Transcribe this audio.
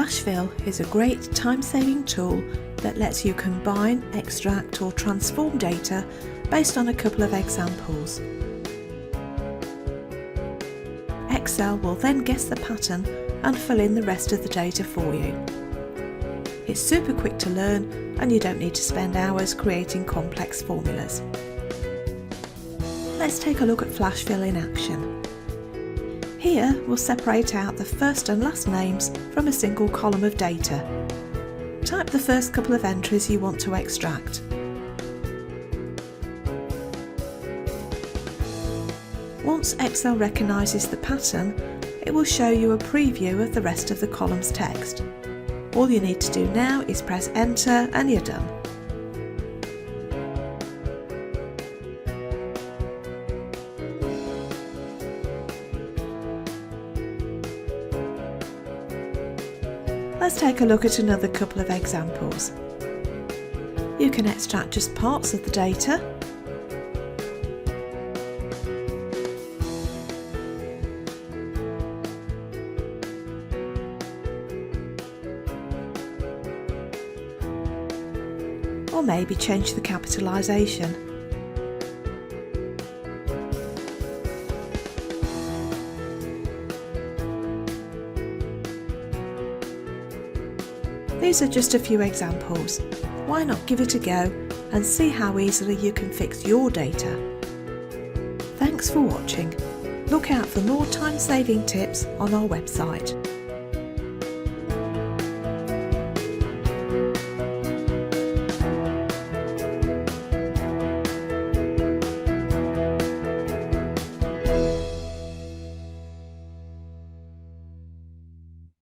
FlashFill is a great time-saving tool that lets you combine, extract or transform data based on a couple of examples. Excel will then guess the pattern and fill in the rest of the data for you. It's super quick to learn and you don't need to spend hours creating complex formulas. Let's take a look at FlashFill in action. Here we'll separate out the first and last names from a single column of data. Type the first couple of entries you want to extract. Once Excel recognises the pattern, it will show you a preview of the rest of the column's text. All you need to do now is press Enter and you're done. Let's take a look at another couple of examples. You can extract just parts of the data, or maybe change the capitalisation. These are just a few examples. Why not give it a go and see how easily you can fix your data? Thanks for watching. Look out for more time-saving tips on our website.